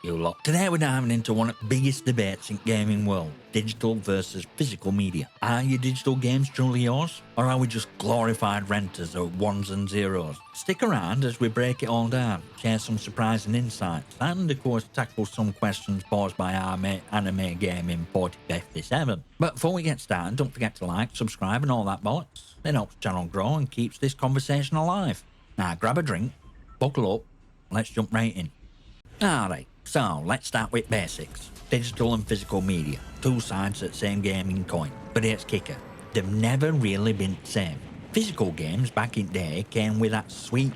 you lot. Today we're diving into one of the biggest debates in gaming world, digital versus physical media. Are your digital games truly yours? Or are we just glorified renters of ones and zeros? Stick around as we break it all down, share some surprising insights, and of course tackle some questions posed by our mate Anime Gaming 4057. But before we get started, don't forget to like, subscribe and all that bollocks. It helps the channel grow and keeps this conversation alive. Now grab a drink, buckle up, let's jump right in. Alright, so let's start with basics. Digital and physical media, two sides of the same gaming coin. But here's kicker, they've never really been the same. Physical games back in the day came with that sweet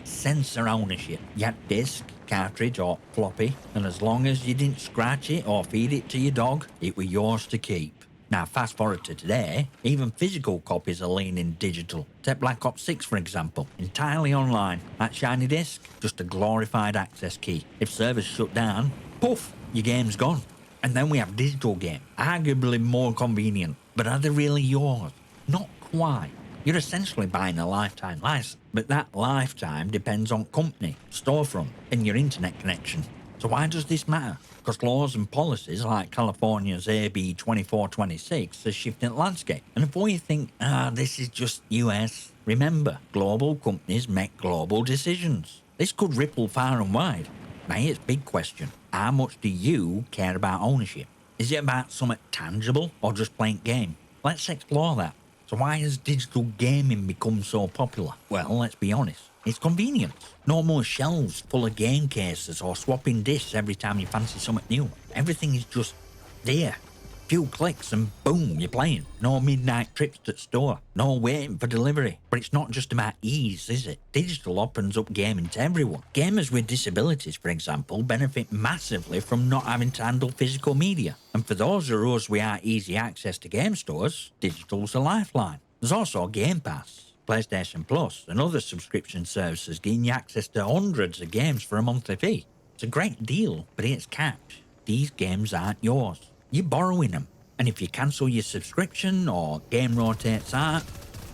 sense of ownership. You had disc, cartridge or floppy, and as long as you didn't scratch it or feed it to your dog, it was yours to keep. Now fast forward to today, even physical copies are leaning digital. Take Black Ops 6 for example, entirely online. That shiny disc, just a glorified access key. If servers shut down, poof, your game's gone. And then we have digital game, arguably more convenient, but are they really yours? Not quite. You're essentially buying a lifetime license, but that lifetime depends on company, storefront, and your internet connection. So why does this matter? Because laws and policies like California's AB 2426 are shifting the landscape. And before you think, this is just US, remember, global companies make global decisions. This could ripple far and wide. Now here's a big question. How much do you care about ownership? Is it about something tangible or just playing game? Let's explore that. So why has digital gaming become so popular? Well, let's be honest. It's convenience. No more shelves full of game cases or swapping discs every time you fancy something new. Everything is just there. Few clicks and boom, you're playing. No midnight trips to the store. No waiting for delivery. But it's not just about ease, is it? Digital opens up gaming to everyone. Gamers with disabilities, for example, benefit massively from not having to handle physical media. And for those of us without easy access to game stores, digital's a lifeline. There's also Game Pass, PlayStation Plus, and other subscription services giving you access to hundreds of games for a monthly fee. It's a great deal, but here's catch. These games aren't yours. You're borrowing them. And if you cancel your subscription or game rotates out,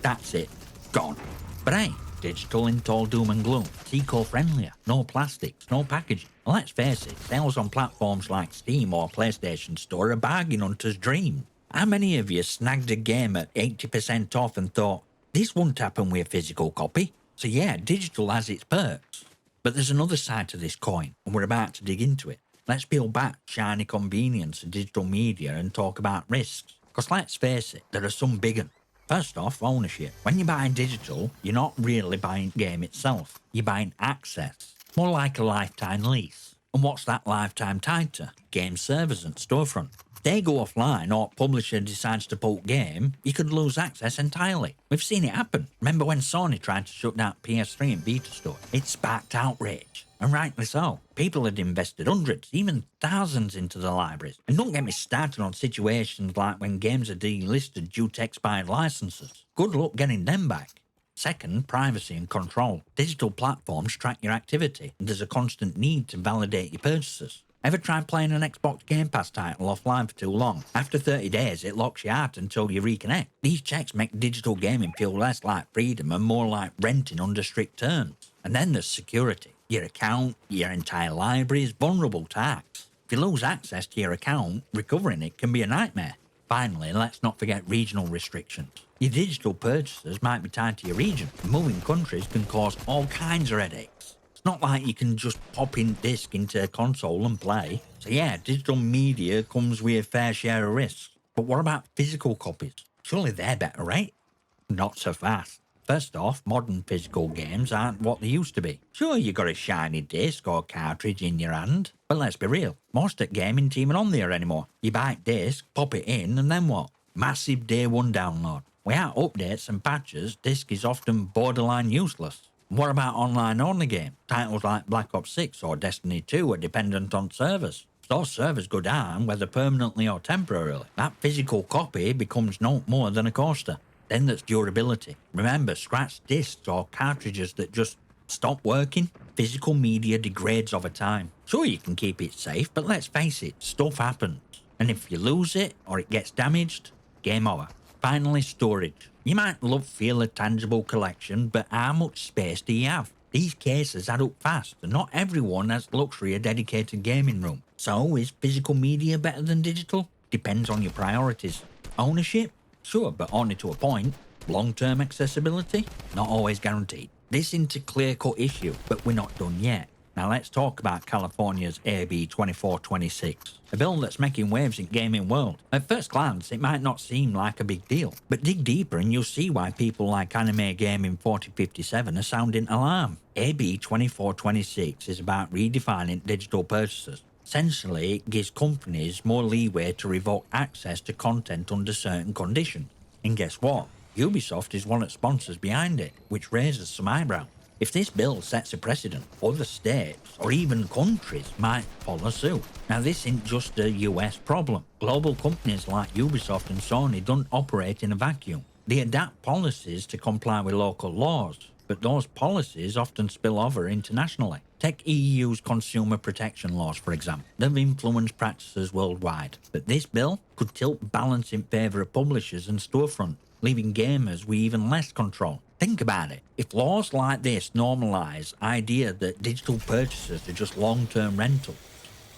that's it. Gone. But hey, digital ain't all doom and gloom. It's eco-friendlier. No plastics, no packaging. Well, let's face it, sales on platforms like Steam or PlayStation Store are bargain hunter's dream. How many of you snagged a game at 80% off and thought, this wouldn't happen with a physical copy? So yeah, digital has its perks. But there's another side to this coin, and we're about to dig into it. Let's peel back shiny convenience of digital media and talk about risks. Because let's face it, there are some big ones. First off, ownership. When you're buying digital, you're not really buying the game itself. You're buying access. More like a lifetime lease. And what's that lifetime tied to? Game servers and storefront. If they go offline or publisher decides to pull game, you could lose access entirely. We've seen it happen. Remember when Sony tried to shut down PS3 and Vita store? It sparked outrage. And rightly so. People had invested hundreds, even thousands into the libraries. And don't get me started on situations like when games are delisted due to expired licenses. Good luck getting them back. Second, privacy and control. Digital platforms track your activity, and there's a constant need to validate your purchases. Ever tried playing an Xbox Game Pass title offline for too long? After 30 days, it locks you out until you reconnect. These checks make digital gaming feel less like freedom and more like renting under strict terms. And then there's security. Your account, your entire library is vulnerable to hacks. If you lose access to your account, recovering it can be a nightmare. Finally, let's not forget regional restrictions. Your digital purchases might be tied to your region. Moving countries can cause all kinds of headaches. It's not like you can just pop in disc into a console and play. So yeah, digital media comes with a fair share of risks. But what about physical copies? Surely they're better, right? Not so fast. First off, modern physical games aren't what they used to be. Sure, you got a shiny disc or cartridge in your hand, but let's be real, most of gaming ain't even on there anymore. You buy a disc, pop it in, and then what? Massive day one download. Without updates and patches, disc is often borderline useless. What about online-only games? Titles like Black Ops 6 or Destiny 2 are dependent on servers. If those servers go down, whether permanently or temporarily, that physical copy becomes no more than a coaster. Then there's durability. Remember, scratched discs or cartridges that just stop working? Physical media degrades over time. Sure, you can keep it safe, but let's face it, stuff happens. And if you lose it or it gets damaged, game over. Finally, storage. You might love feel a tangible collection, but how much space do you have? These cases add up fast, and not everyone has the luxury of a dedicated gaming room. So, is physical media better than digital? Depends on your priorities. Ownership? Sure, but only to a point. Long-term accessibility? Not always guaranteed. This isn't a clear-cut issue, but we're not done yet. Now let's talk about California's AB 2426, a bill that's making waves in gaming world. At first glance, it might not seem like a big deal, but dig deeper and you'll see why people like Anime Gaming 4057 are sounding alarm. AB 2426 is about redefining digital purchases. Essentially, it gives companies more leeway to revoke access to content under certain conditions. And guess what? Ubisoft is one of the sponsors behind it, which raises some eyebrows. If this bill sets a precedent, other states or even countries might follow suit. Now this isn't just a US problem. Global companies like Ubisoft and Sony don't operate in a vacuum. They adapt policies to comply with local laws, but those policies often spill over internationally. Take EU's consumer protection laws, for example. They've influenced practices worldwide, but this bill could tilt balance in favour of publishers and storefronts, leaving gamers with even less control. Think about it. If laws like this normalise the idea that digital purchases are just long-term rentals,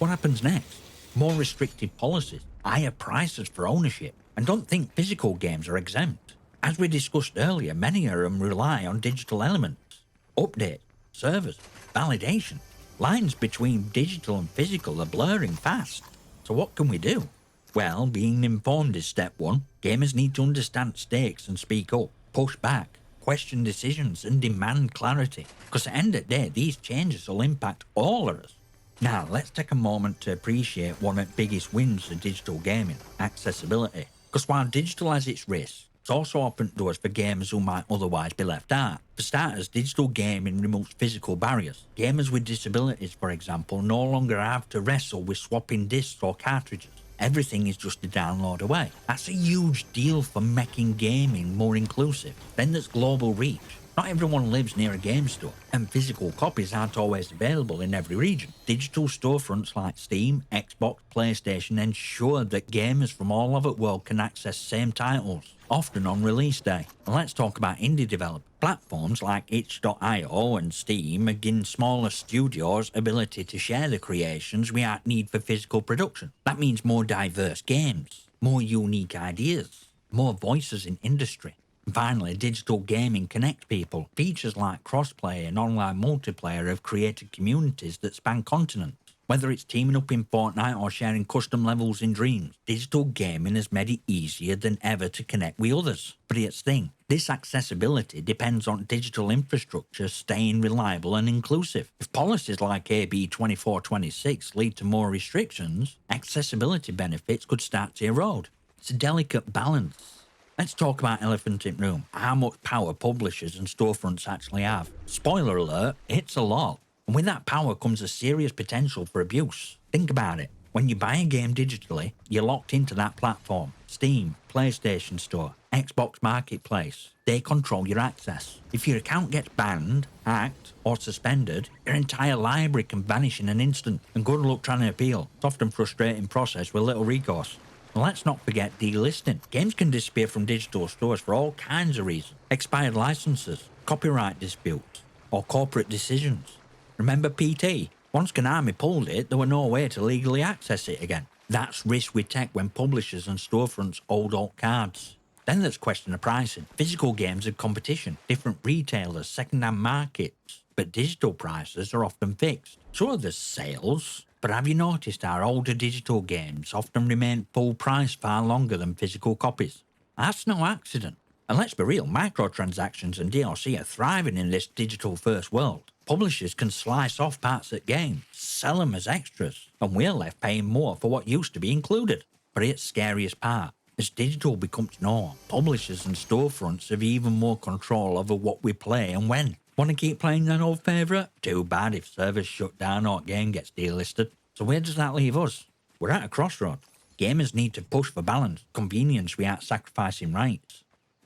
what happens next? More restrictive policies, higher prices for ownership, and don't think physical games are exempt. As we discussed earlier, many of them rely on digital elements, updates, servers, validation. Lines between digital and physical are blurring fast. So what can we do? Well, being informed is step one. Gamers need to understand stakes and speak up, push back, question decisions and demand clarity. Because at the end of the day, these changes will impact all of us. Now, let's take a moment to appreciate one of the biggest wins of digital gaming, accessibility. Because while digital has its risks, it's also opened doors for gamers who might otherwise be left out. For starters, digital gaming removes physical barriers. Gamers with disabilities, for example, no longer have to wrestle with swapping discs or cartridges. Everything is just a download away. That's a huge deal for making gaming more inclusive. Then there's global reach. Not everyone lives near a game store, and physical copies aren't always available in every region. Digital storefronts like Steam, Xbox, PlayStation ensure that gamers from all over the world can access same titles, often on release day. And let's talk about indie developers. Platforms like itch.io and Steam are giving smaller studios ability to share the creations without need for physical production. That means more diverse games, more unique ideas, more voices in industry. And finally, digital gaming connects people. Features like crossplay and online multiplayer have created communities that span continents. Whether it's teaming up in Fortnite or sharing custom levels in Dreams, digital gaming has made it easier than ever to connect with others. But here's the thing, this accessibility depends on digital infrastructure staying reliable and inclusive. If policies like AB 2426 lead to more restrictions, accessibility benefits could start to erode. It's a delicate balance. Let's talk about elephant in the room, how much power publishers and storefronts actually have. Spoiler alert, it's a lot. And with that power comes a serious potential for abuse. Think about it. When you buy a game digitally, you're locked into that platform. Steam, PlayStation Store, Xbox Marketplace. They control your access. If your account gets banned, hacked, or suspended, your entire library can vanish in an instant. And good luck trying to appeal. It's often a frustrating process with little recourse. And let's not forget delisting. Games can disappear from digital stores for all kinds of reasons. Expired licenses, copyright disputes, or corporate decisions. Remember PT? Once Konami pulled it, there were no way to legally access it again. That's risk we take when publishers and storefronts hold alt cards. Then there's question of pricing. Physical games have competition, different retailers, second-hand markets, but digital prices are often fixed. Sure, there's sales, but have you noticed how older digital games often remain full price far longer than physical copies? That's no accident. And let's be real, microtransactions and DLC are thriving in this digital-first world. Publishers can slice off parts of games, sell them as extras, and we're left paying more for what used to be included. But here's the scariest part. As digital becomes norm, publishers and storefronts have even more control over what we play and when. Want to keep playing that old favourite? Too bad if servers shut down or game gets delisted. So where does that leave us? We're at a crossroad. Gamers need to push for balance, convenience without sacrificing rights.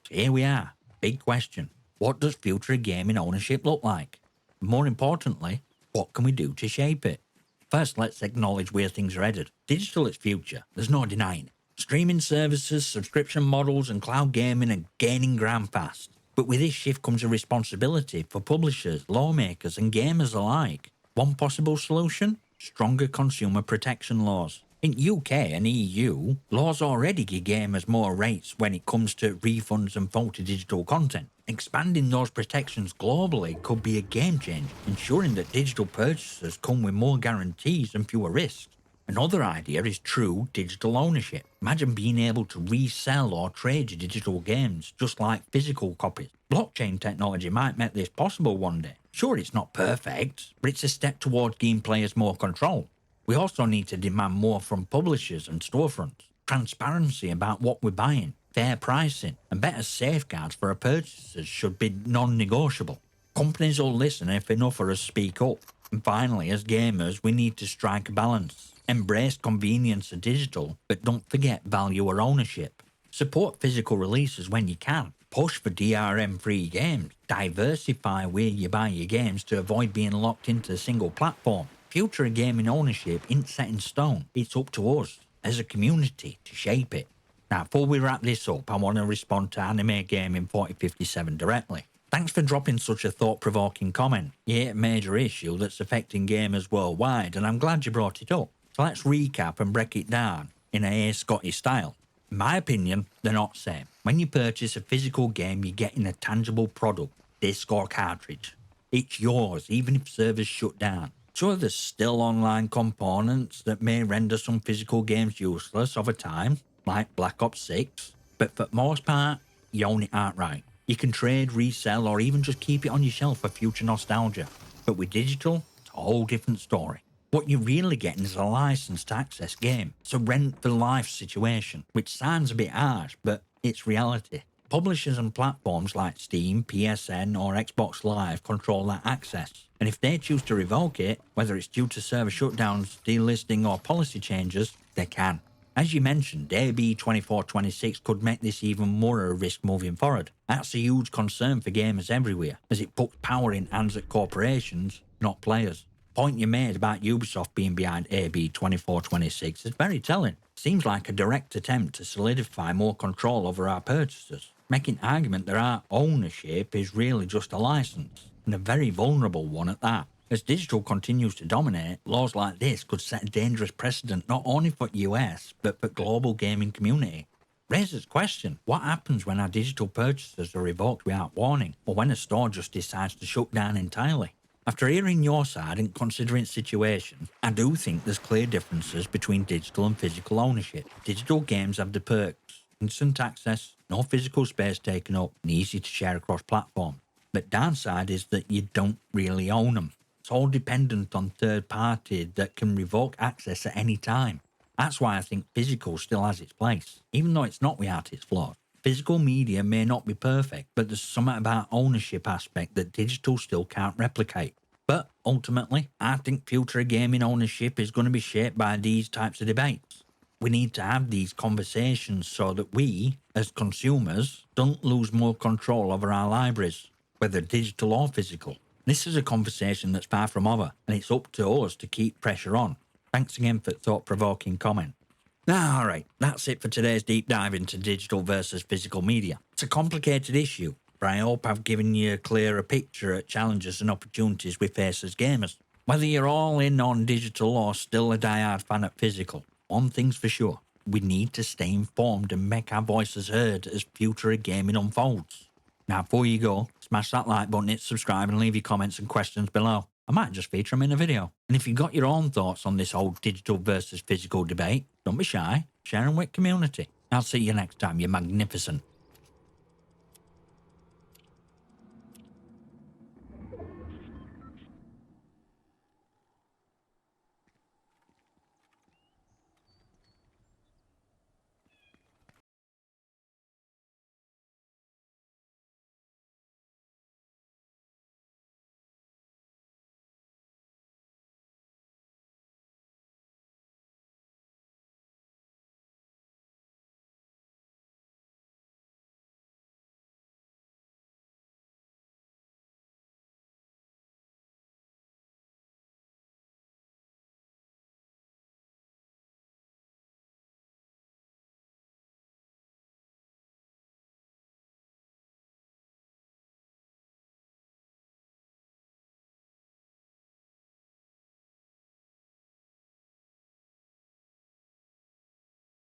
So here we are. Big question. What does future gaming ownership look like? More importantly, what can we do to shape it? First, let's acknowledge where things are headed. Digital is future, there's no denying it. Streaming services, subscription models and cloud gaming are gaining ground fast. But with this shift comes a responsibility for publishers, lawmakers, and gamers alike. One possible solution? Stronger consumer protection laws. In UK and EU, laws already give gamers more rights when it comes to refunds and faulty digital content. Expanding those protections globally could be a game changer, ensuring that digital purchases come with more guarantees and fewer risks. Another idea is true digital ownership. Imagine being able to resell or trade your digital games just like physical copies. Blockchain technology might make this possible one day. Sure, it's not perfect, but it's a step towards giving players more control. We also need to demand more from publishers and storefronts. Transparency about what we're buying, fair pricing, and better safeguards for our purchasers should be non-negotiable. Companies will listen if enough of us speak up. And finally, as gamers, we need to strike a balance. Embrace convenience of digital, but don't forget value or ownership. Support physical releases when you can. Push for DRM-free games. Diversify where you buy your games to avoid being locked into a single platform. Future of gaming ownership isn't set in stone. It's up to us, as a community, to shape it. Now, before we wrap this up, I want to respond to McGaming 4057 directly. Thanks for dropping such a thought-provoking comment. Yeah, a major issue that's affecting gamers worldwide, and I'm glad you brought it up. So let's recap and break it down in a Scotty style. In my opinion, they're not the same. When you purchase a physical game, you're getting a tangible product, disc or cartridge. It's yours, even if servers shut down. Sure, there's still online components that may render some physical games useless over time, like Black Ops 6, but for the most part, you own it outright. You can trade, resell, or even just keep it on your shelf for future nostalgia. But with digital, it's a whole different story. What you're really getting is a licensed to access game. It's a rent-for-life situation, which sounds a bit harsh, but it's reality. Publishers and platforms like Steam, PSN, or Xbox Live control that access. And if they choose to revoke it, whether it's due to server shutdowns, delisting, or policy changes, they can. As you mentioned, AB 2426 could make this even more a risk moving forward. That's a huge concern for gamers everywhere, as it puts power in hands of corporations, not players. Point you made about Ubisoft being behind AB 2426 is very telling. Seems like a direct attempt to solidify more control over our purchases, making argument that our ownership is really just a license, and a very vulnerable one at that. As digital continues to dominate, laws like this could set a dangerous precedent not only for US, but for global gaming community. Raises question, what happens when our digital purchases are revoked without warning, or when a store just decides to shut down entirely? After hearing your side and considering the situation, I do think there's clear differences between digital and physical ownership. Digital games have the perks: instant access, no physical space taken up, and easy to share across platforms. But downside is that you don't really own them. It's all dependent on third party that can revoke access at any time. That's why I think physical still has its place, even though it's not without its flaws. Physical media may not be perfect, but there's something about ownership aspect that digital still can't replicate. But ultimately, I think future gaming ownership is going to be shaped by these types of debates. We need to have these conversations so that we, as consumers, don't lose more control over our libraries, whether digital or physical. This is a conversation that's far from over, and it's up to us to keep pressure on. Thanks again for the thought-provoking comment. Alright, that's it for today's deep dive into digital versus physical media. It's a complicated issue, but I hope I've given you a clearer picture at challenges and opportunities we face as gamers. Whether you're all in on digital or still a die-hard fan of physical, one thing's for sure, we need to stay informed and make our voices heard as future of gaming unfolds. Now before you go, smash that like button, hit subscribe and leave your comments and questions below. I might just feature them in a video. And if you've got your own thoughts on this whole digital versus physical debate, don't be shy, share them with community. I'll see you next time, you magnificent.